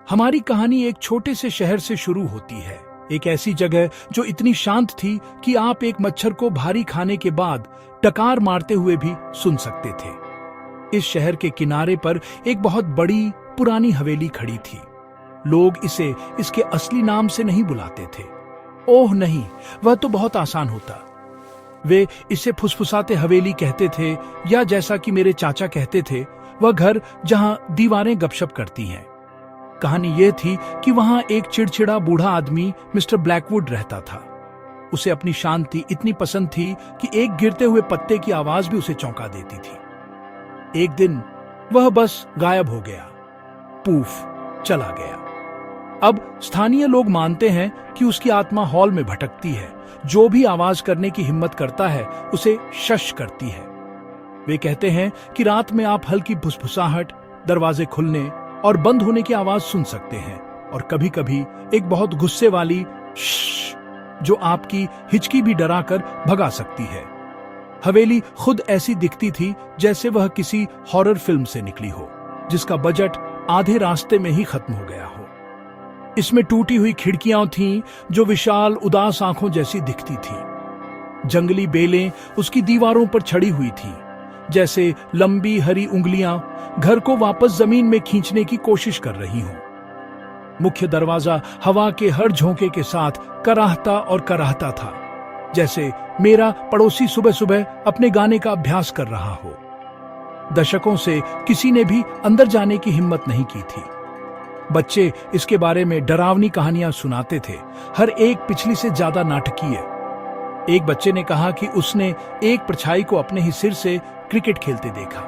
हमारी कहानी एक छोटे से शहर से शुरू होती है, एक ऐसी जगह जो इतनी शांत थी कि आप एक मच्छर को भारी खाने के बाद डकार मारते हुए भी सुन सकते थे। इस शहर के किनारे पर एक बहुत बड़ी पुरानी हवेली खड़ी थी। लोग इसे इसके असली नाम से नहीं बुलाते थे। ओह नहीं, वह तो बहुत आसान होता। वे इसे फुसफुसाते हवेली कहते थे, या जैसा कि मेरे चाचा कहते थे, वह घर जहां दीवारें गपशप करती हैं। कहानी यह थी कि वहां एक चिड़चिड़ा बूढ़ा आदमी मिस्टर ब्लैकवुड रहता था। उसे अपनी शांति इतनी पसंद थी कि एक गिरते हुए पत्ते की आवाज भी उसे चौंका देती थी। एक दिन वह बस गायब हो गया, पूफ, चला गया। अब स्थानीय लोग मानते हैं कि उसकी आत्मा हॉल में भटकती है। जो भी आवाज करने की हिम्मत करता है उसे शश करती है। वे कहते हैं कि रात में आप हल्की फुसफुसाहट, दरवाजे खुलने और बंद होने की आवाज सुन सकते हैं, और कभी कभी एक बहुत गुस्से वाली श्श, जो आपकी हिचकी भी डराकर भगा सकती है। हवेली खुद ऐसी दिखती थी जैसे वह किसी हॉरर फिल्म से निकली हो, जिसका बजट आधे रास्ते में ही खत्म हो गया हो। इसमें टूटी हुई खिड़कियां थीं जो विशाल उदास आंखों जैसी दिखती थी। जंगली बेलें उसकी दीवारों पर छड़ी हुई थीं, जैसे लंबी हरी उंगलियां घर को वापस जमीन में खींचने की कोशिश कर रही हों। मुख्य दरवाजा हवा के हर झोंके के साथ कराहता और कराहता था, जैसे मेरा पड़ोसी सुबह सुबह अपने गाने का अभ्यास कर रहा हो। दशकों से किसी ने भी अंदर जाने की हिम्मत नहीं की थी। बच्चे इसके बारे में डरावनी कहानियां सुनाते थे, हर एक पिछली से ज्यादा नाटकीय। एक बच्चे ने कहा कि उसने एक परछाई को अपने ही सिर से क्रिकेट खेलते देखा।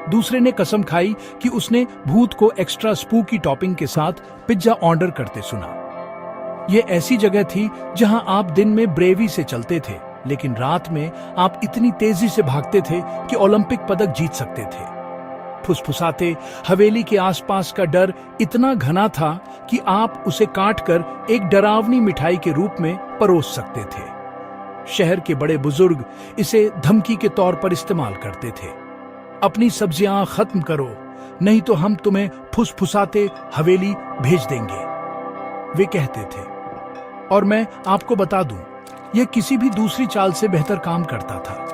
दूसरे ने कसम खाई कि उसने भूत को एक्स्ट्रा स्पूकी टॉपिंग के साथ पिज्जा ऑर्डर करते सुना। यह ऐसी जगह थी जहां आप दिन में ब्रेवी से चलते थे, लेकिन रात में आप इतनी तेजी से भागते थे कि ओलंपिक पदक जीत सकते थे। फुसफुसाते हवेली के आसपास का डर इतना घना था कि आप उसे काटकर एक डरावनी मिठाई के रूप में परोस सकते थे। शहर के बड़े बुजुर्ग इसे धमकी के तौर पर इस्तेमाल करते थे। अपनी सब्जियां खत्म करो, नहीं तो हम तुम्हें फुसफुसाते हवेली भेज देंगे, वे कहते थे। और मैं आपको बता दूं, यह किसी भी दूसरी चाल से बेहतर काम करता था।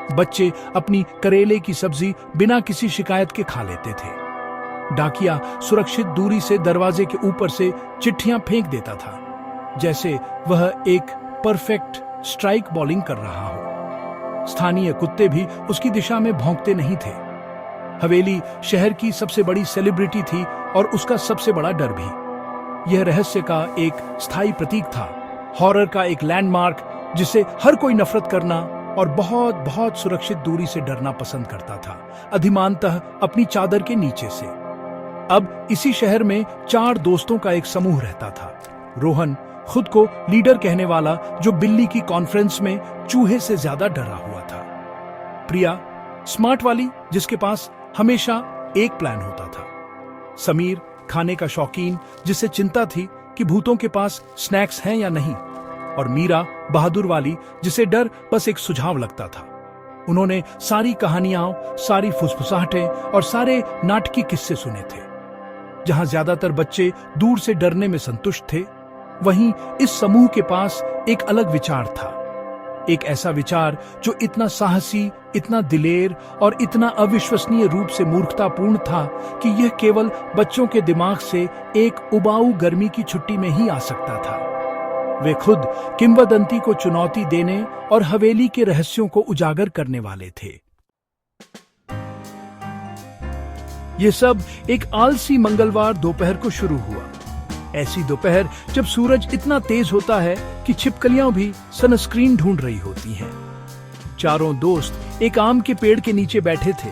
बच्चे अपनी करेले की सब्जी बिना किसी शिकायत के खा लेते थे। डाकिया सुरक्षित दूरी से दरवाजे के ऊपर से चिट्ठियां फेंक देता था, जैसे वह एक परफेक्ट स्ट्राइक बॉलिंग कर रहा हो। स्थानीय कुत्ते भी उसकी दिशा में भौंकते नहीं थे। हवेली शहर की सबसे बड़ी सेलिब्रिटी थी और उसका सबसे बड़ा डर भी। यह रहस्य का एक स्थायी प्रतीक था, हॉरर का एक लैंडमार्क जिसे हर कोई नफरत करना और बहुत बहुत सुरक्षित दूरी से डरना पसंद करता था, अधिमानतः अपनी चादर के नीचे से। अब इसी शहर में 4 दोस्तों का एक समूह रहता था। रोहन, खुद को लीडर कहने वाला, जो बिल्ली की कॉन्फ्रेंस में चूहे से ज्यादा डरा हुआ था। प्रिया, स्मार्ट वाली, जिसके पास हमेशा एक प्लान होता था। समीर, खाने का शौकीन, जिसे चिंता थी कि भूतों के पास स्नैक्स हैं या नहीं। और मीरा, बहादुर वाली, जिसे डर बस एक सुझाव लगता था। उन्होंने सारी कहानियां, सारी फुसफुसाहटें और सारे नाटकीय किस्से सुने थे। जहां ज्यादातर बच्चे दूर से डरने में संतुष्ट थे, वहीं इस समूह के पास एक अलग विचार था। एक ऐसा विचार जो इतना साहसी, इतना दिलेर और इतना अविश्वसनीय रूप से मूर्खतापूर्ण था कि यह केवल बच्चों के दिमाग से एक उबाऊ गर्मी की छुट्टी में ही आ सकता था। वे खुद किंवदंती को चुनौती देने और हवेली के रहस्यों को उजागर करने वाले थे। यह सब एक आलसी मंगलवार दोपहर को शुरू हुआ। ऐसी दोपहर जब सूरज इतना तेज होता है कि छिपकलियां भी सनस्क्रीन ढूंढ रही होती हैं। चारों दोस्त एक आम के पेड़ के नीचे बैठे थे,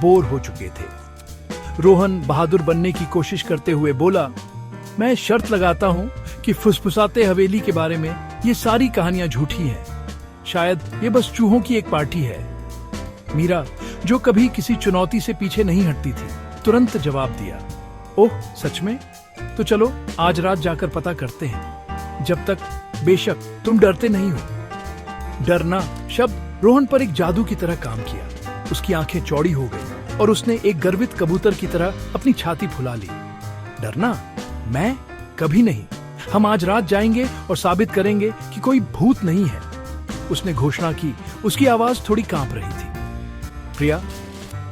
बोर हो चुके थे। रोहन बहादुर बनने की कोशिश करते हुए बोला, मैं शर्त लगाता हूं कि फुसफुसाते हवेली के बारे में ये सारी कहानियां झूठी हैं। शायद ये बस चूहों की एक पार्टी है। मीरा, जो कभी किसी चुनौती से पीछे नहीं हटती थी, तुरंत जवाब दिया, ओह सच में? तो चलो आज रात जाकर पता करते हैं, जब तक बेशक तुम डरते नहीं हो। डरना शब्द रोहन पर एक जादू की तरह काम किया। उसकी आंखें चौड़ी हो गईं और उसने एक गर्वित कबूतर की तरह अपनी छाती फुला ली। डरना? मैं? कभी नहीं। हम आज रात जाएंगे और साबित करेंगे कि कोई भूत नहीं है, उसने घोषणा की। उसकी आवाज थोड़ी कांप रही थी। प्रिया,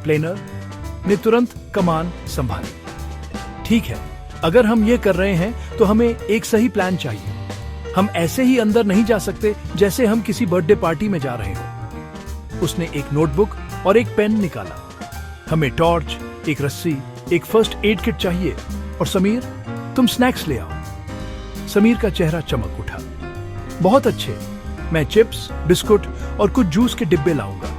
प्लेनर ने तुरंत कमान संभाली। ठीक है, अगर हम ये कर रहे हैं तो हमें एक सही प्लान चाहिए। हम ऐसे ही अंदर नहीं जा सकते जैसे हम किसी बर्थडे पार्टी में जा रहे हो। उसने एक नोटबुक और एक पेन निकाला। हमें टॉर्च, एक रस्सी, एक फर्स्ट एड किट चाहिए। और समीर, तुम स्नैक्स ले आओ। समीर का चेहरा चमक उठा। बहुत अच्छे, मैं चिप्स, बिस्कुट और कुछ जूस के डिब्बे लाऊंगा।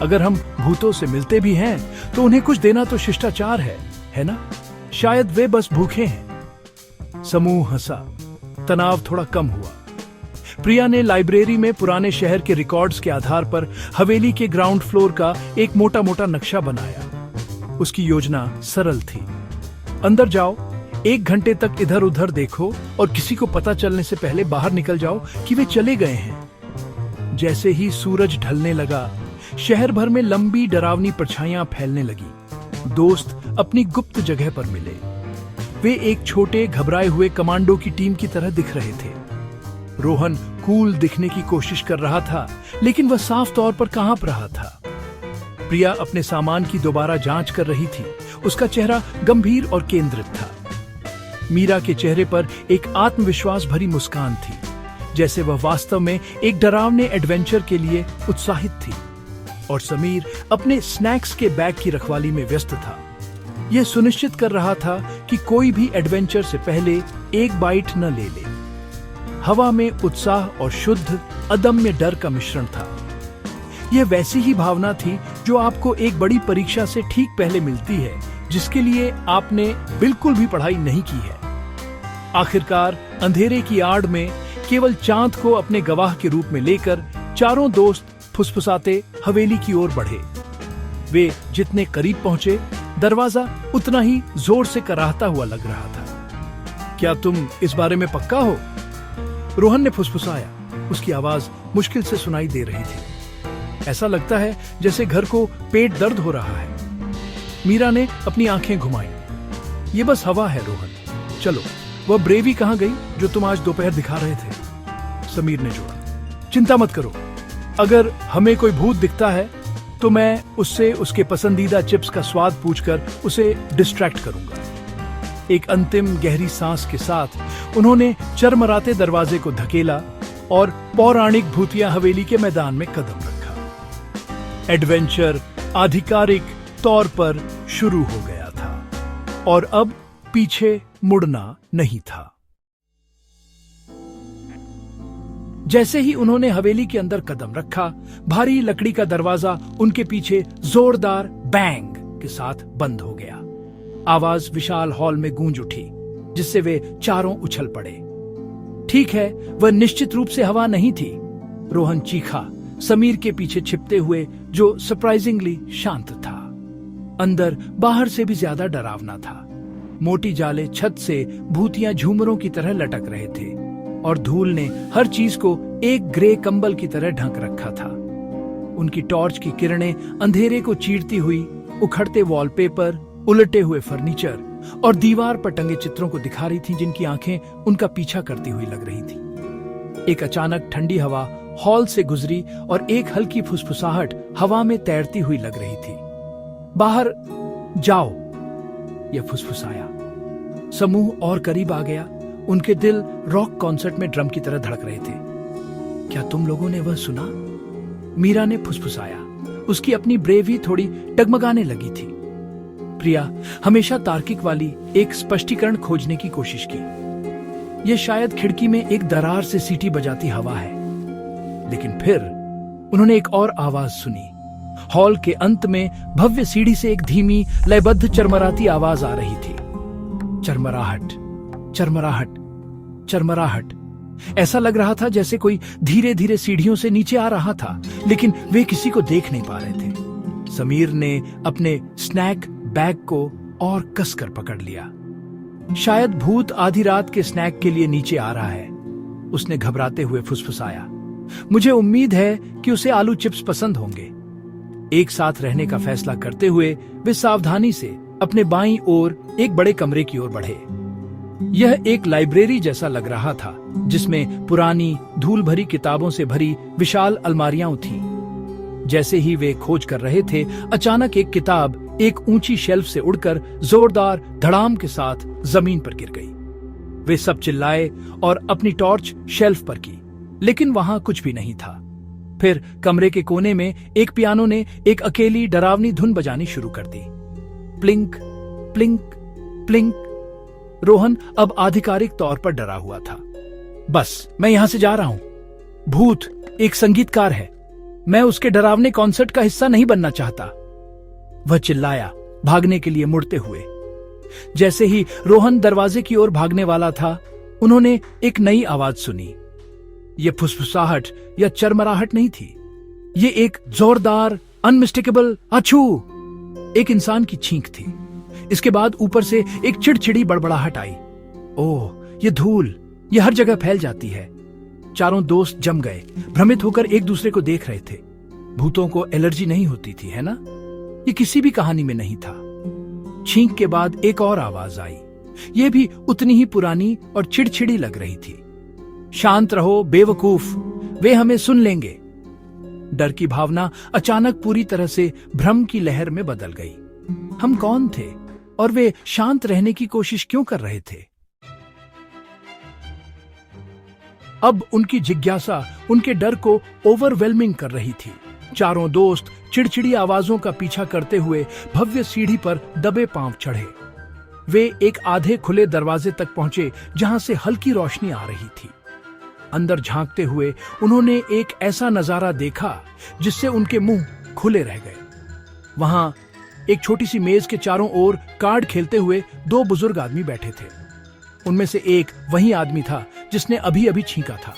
अगर हम भूतों से मिलते भी हैं तो उन्हें कुछ देना तो शिष्टाचार है ना? शायद वे बस भूखे हैं। समूह हंसा। तनाव थोड़ा कम हुआ। प्रिया ने लाइब्रेरी में पुराने शहर के रिकॉर्ड्स के आधार पर हवेली के ग्राउंड फ्लोर का एक मोटा मोटा नक्शा बनाया। उसकी योजना सरल थी। अंदर जाओ, 1 घंटे तक इधर उधर देखो और किसी को पता चलने से पहले बाहर निकल जाओ कि वे चले गए हैं। जैसे ही सूरज ढलने लगा, शहर भर में लंबी डरावनी परछाइयां फैलने लगी। दोस्त अपनी गुप्त जगह पर मिले। वे एक छोटे घबराए हुए कमांडो की टीम की तरह दिख रहे थे। रोहन कूल दिखने की कोशिश कर रहा था, लेकिन वह साफ तौर पर कांप रहा था। प्रिया अपने सामान की दोबारा जांच कर रही थी। उसका चेहरा गंभीर और केंद्रित था। मीरा के चेहरे पर एक आत्मविश्वास भरी मुस्कान थी, जैसे वह वास्तव में एक डरावने एडवेंचर के लिए उत्साहित थी। और समीर अपने स्नैक्स के बैग की रखवाली में व्यस्त था। यह सुनिश्चित कर रहा था कि कोई भी एडवेंचर से पहले एक बाइट न ले ले। हवा में उत्साह और शुद्ध अदम्य डर का मिश्रण था। यह वैसी ही भावना थी जो आपको एक बड़ी परीक्षा से ठीक पहले मिलती है, जिसके लिए आपने बिल्कुल भी पढ़ाई नहीं की है। आखिरकार अंधेरे की आड़ में केवल चांद को अपने गवाह के रूप में लेकर चारों दोस्त फुसफुसाते हवेली की ओर बढ़े। वे जितने करीब पहुंचे, दरवाजा उतना ही जोर से कराहता हुआ लग रहा था। क्या तुम इस बारे में पक्का हो? रोहन ने फुसफुसाया। उसकी आवाज मुश्किल से सुनाई दे रही थी। ऐसा लगता है जैसे घर को पेट दर्द हो रहा है। मीरा ने अपनी आंखें घुमाई। ये बस हवा है रोहन। चलो, वह ब्रेवी कहाँ गई जो तुम आज दोपहर दिखा रहे थे? समीर ने जोड़ा। चिंता मत करो, अगर हमें कोई भूत दिखता है तो मैं उससे उसके पसंदीदा चिप्स का स्वाद पूछकर उसे डिस्ट्रैक्ट करूंगा। एक अंतिम गहरी सांस के साथ उन्होंने चरमराते दरवाजे को धकेला और पौराणिक भूतिया हवेली के मैदान में कदम रखा। एडवेंचर आधिकारिक तौर पर शुरू हो गया था और अब पीछे मुड़ना नहीं था। जैसे ही उन्होंने हवेली के अंदर कदम रखा, भारी लकड़ी का दरवाजा उनके पीछे जोरदार बैंग के साथ बंद हो गया। आवाज विशाल हॉल में गूंज उठी, जिससे वे चारों उछल पड़े। ठीक है, वह निश्चित रूप से हवा नहीं थी। रोहन चीखा, समीर के पीछे छिपते हुए, जो सरप्राइजिंगली शांत था। अंदर बाहर से भी ज्यादा डरावना था। मोटी जाले छत से भूतिया झूमरों की तरह लटक रहे थे और धूल ने हर चीज को एक ग्रे कंबल की तरह ढक रखा था। उनकी टॉर्च की किरणें अंधेरे को चीरती हुई उखड़ते वॉलपेपर, उलटे हुए फर्नीचर और दीवार पर टंगे चित्रों को दिखा रही थीं, जिनकी आंखें उनका पीछा करती हुई लग रही थी। एक अचानक ठंडी हवा हॉल से गुजरी और एक हल्की फुसफुसाहट हवा में तैरती हुई लग रही थी। बाहर जाओ, यह फुसफुसाया। समूह और करीब आ गया। उनके दिल रॉक कॉन्सर्ट में ड्रम की तरह धड़क रहे थे। क्या तुम लोगों ने वह सुना? मीरा ने फुसफुसाया। उसकी अपनी ब्रेवी थोड़ी डगमगाने लगी थी। प्रिया हमेशा तार्किक वाली एक स्पष्टीकरण खोजने की कोशिश की। यह शायद खिड़की में एक दरार से सीटी बजाती हवा है। लेकिन फिर उन्होंने एक और आवाज सुनी। हॉल के अंत में भव्य सीढ़ी से एक धीमी लयबद्ध चरमराती आवाज आ रही थी। चरमराहट, चरमराहट, चरमराहट। ऐसा लग रहा था जैसे कोई धीरे धीरे सीढ़ियों से नीचे आ रहा था, लेकिन वे किसी को देख नहीं पा रहे थे। समीर ने अपने स्नैक बैग को और कसकर पकड़ लिया। शायद भूत आधी रात के स्नैक के लिए नीचे आ रहा है, उसने घबराते हुए फुसफुसाया। मुझे उम्मीद है कि उसे आलू चिप्स पसंद होंगे। एक साथ रहने का फैसला करते हुए वे सावधानी से अपने बाईं ओर एक बड़े कमरे की ओर बढ़े। यह एक लाइब्रेरी जैसा लग रहा था, जिसमें पुरानी धूल भरी किताबों से भरी विशाल अलमारियां थीं। जैसे ही वे खोज कर रहे थे, अचानक एक किताब एक ऊंची शेल्फ से उड़कर जोरदार धड़ाम के साथ जमीन पर गिर गई। वे सब चिल्लाए और अपनी टॉर्च शेल्फ पर की, लेकिन वहां कुछ भी नहीं था। फिर कमरे के कोने में एक पियानो ने एक अकेली डरावनी धुन बजानी शुरू कर दी। प्लिंक प्लिंक प्लिंक। रोहन अब आधिकारिक तौर पर डरा हुआ था। बस, मैं यहां से जा रहा हूं। भूत एक संगीतकार है, मैं उसके डरावने कॉन्सर्ट का हिस्सा नहीं बनना चाहता, वह चिल्लाया, भागने के लिए मुड़ते हुए। जैसे ही रोहन दरवाजे की ओर भागने वाला था, उन्होंने एक नई आवाज सुनी। यह फुसफुसाहट या चरमराहट नहीं थी, ये एक जोरदार अनमिस्टेकेबल अछू एक इंसान की छींक थी। इसके बाद ऊपर से एक चिड़चिड़ी बड़बड़ाहट आई। ओह, ये धूल, ये हर जगह फैल जाती है। चारों दोस्त जम गए, भ्रमित होकर एक दूसरे को देख रहे थे। भूतों को एलर्जी नहीं होती थी, है ना? ये किसी भी कहानी में नहीं था। छींक के बाद एक और आवाज आई, यह भी उतनी ही पुरानी और चिड़चिड़ी लग रही थी। शांत रहो बेवकूफ, वे हमें सुन लेंगे। डर की भावना अचानक पूरी तरह से भ्रम की लहर में बदल गई। हम कौन थे और वे शांत रहने की कोशिश क्यों कर रहे थे? अब उनकी जिज्ञासा उनके डर को ओवरवेलमिंग कर रही थी। चारों दोस्त चिड़चिड़ी आवाजों का पीछा करते हुए भव्य सीढ़ी पर दबे पांव चढ़े। वे एक आधे खुले दरवाजे तक पहुंचे, जहां से हल्की रोशनी आ रही थी। अंदर झांकते हुए उन्होंने एक ऐसा नजारा देखा जिससे उनके मुंह खुले रह गए। वहां एक छोटी सी मेज के चारों ओर कार्ड खेलते हुए दो बुजुर्ग आदमी बैठे थे। उनमें से एक वही आदमी था जिसने अभी अभी छींका था।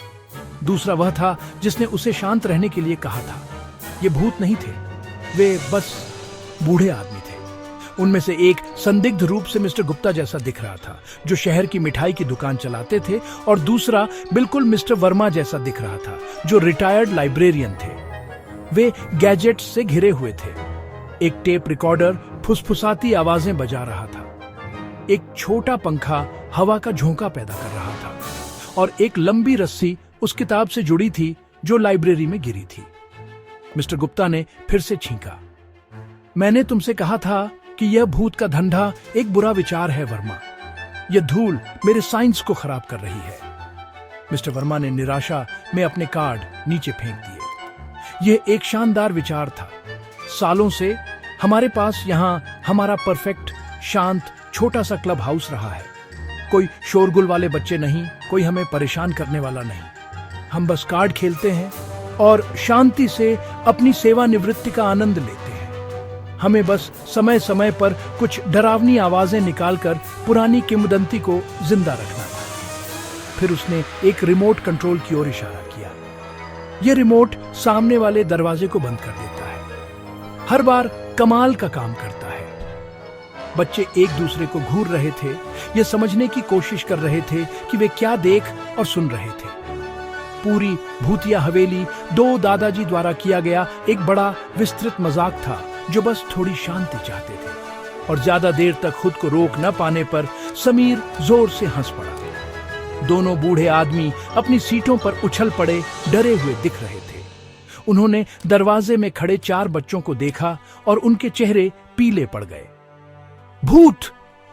दूसरा वह था जिसने उसे शांत रहने के लिए कहा था। ये भूत नहीं थे, वे बस बूढ़े आदमी थे। उनमें से एक संदिग्ध रूप से मिस्टर गुप्ता जैसा दिख रहा था, जो शहर की मिठाई की दुकान चलाते थे, और दूसरा बिल्कुल मिस्टर वर्मा जैसा दिख रहा था, जो रिटायर्ड लाइब्रेरियन थे। वे गैजेट्स से घिरे हुए थे। एक टेप रिकॉर्डर फुसफुसाती आवाजें बजा रहा था। एक छोटा पंखा हवा का झोंका पैदा कर रहा था, और एक लंबी रस्सी उस किताब से जुड़ी थी जो लाइब्रेरी में गिरी थी। मिस्टर गुप्ता ने फिर से छींका। मैंने तुमसे कहा था कि यह भूत का धंधा एक बुरा विचार है वर्मा। यह धूल मेरे साइंस को खराब कर रही है। मिस्टर वर्मा ने निराशा में अपने कार्ड नीचे फेंक दिए। यह एक शानदार विचार था। सालों से हमारे पास यहाँ हमारा परफेक्ट, शांत, छोटा सा क्लब हाउस रहा है। कोई शोरगुल वाले बच्चे नहीं, कोई हमें परेशान करने वाला नहीं। हम बस कार्ड खेलते हैं और शांति से अपनी सेवानिवृत्ति का आनंद लेते हैं। हमें बस समय समय पर कुछ डरावनी आवाजें निकालकर पुरानी किंवदंती को जिंदा रखना था। फिर उसने एक रिमोट कंट्रोल की ओर इशारा किया। यह रिमोट सामने वाले दरवाजे को बंद कर देता है। हर बार कमाल का काम करता है। बच्चे एक दूसरे को घूर रहे थे, यह समझने की कोशिश कर रहे थे कि वे क्या देख और सुन रहे थे। पूरी भूतिया हवेली दो दादाजी द्वारा किया गया एक बड़ा विस्तृत मजाक था, जो बस थोड़ी शांति चाहते थे। और ज्यादा देर तक खुद को रोक न पाने पर समीर जोर से हंस पड़ा। दोनों बूढ़े आदमी अपनी सीटों पर उछल पड़े, डरे हुए दिख रहे थे। उन्होंने दरवाजे में खड़े 4 बच्चों को देखा और उनके चेहरे पीले पड़ गए। भूत!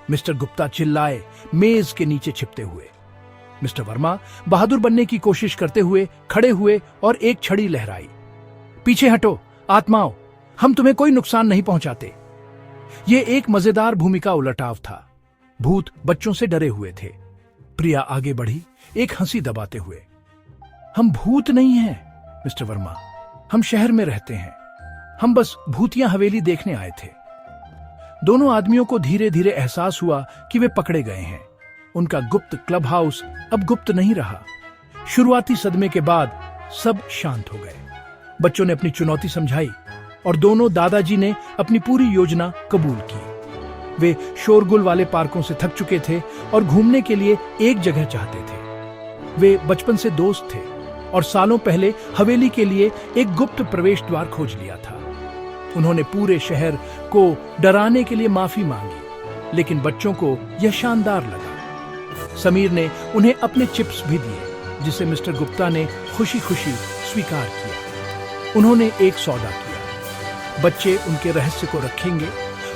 मिस्टर गुप्ता चिल्लाए, मेज के नीचे छिपते हुए। मिस्टर वर्मा बहादुर बनने की कोशिश करते हुए खड़े हुए और एक छड़ी लहराई। पीछे हटो आत्माओं, हम तुम्हें कोई नुकसान नहीं पहुंचाते। यह एक मजेदार भूमिका उलटाव था। भूत बच्चों से डरे हुए थे। प्रिया आगे बढ़ी, एक हंसी दबाते हुए। हम भूत नहीं हैं मिस्टर वर्मा, हम शहर में रहते हैं। हम बस भूतिया हवेली देखने आए थे। दोनों आदमियों को धीरे धीरे एहसास हुआ कि वे पकड़े गए हैं। उनका गुप्त क्लब हाउस अब गुप्त नहीं रहा। शुरुआती सदमे के बाद सब शांत हो गए। बच्चों ने अपनी चुनौती समझाई और दोनों दादाजी ने अपनी पूरी योजना कबूल की। वे शोरगुल वाले पार्कों से थक चुके थे और घूमने के लिए एक जगह चाहते थे। वे बचपन से दोस्त थे और सालों पहले हवेली के लिए एक गुप्त प्रवेश द्वार खोज लिया था। उन्होंने पूरे शहर को डराने के लिए माफी मांगी, लेकिन बच्चों को यह शानदार लगा। समीर ने उन्हें अपने चिप्स भी दिए, जिसे मिस्टर गुप्ता ने खुशी खुशी स्वीकार किया। उन्होंने एक सौदा किया, बच्चे उनके रहस्य को रखेंगे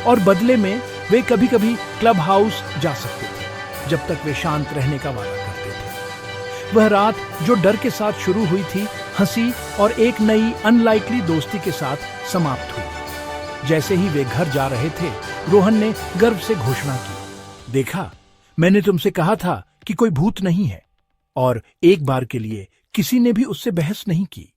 और बदले में वे कभी कभी क्लब हाउस जा सकते थे, जब तक वे शांत रहने का वादा करते थे। वह रात जो डर के साथ शुरू हुई थी, हंसी और एक नई अनलाइकली दोस्ती के साथ समाप्त हुई। जैसे ही वे घर जा रहे थे, रोहन ने गर्व से घोषणा की, देखा, मैंने तुमसे कहा था कि कोई भूत नहीं है। और एक बार के लिए किसी ने भी उससे बहस नहीं की।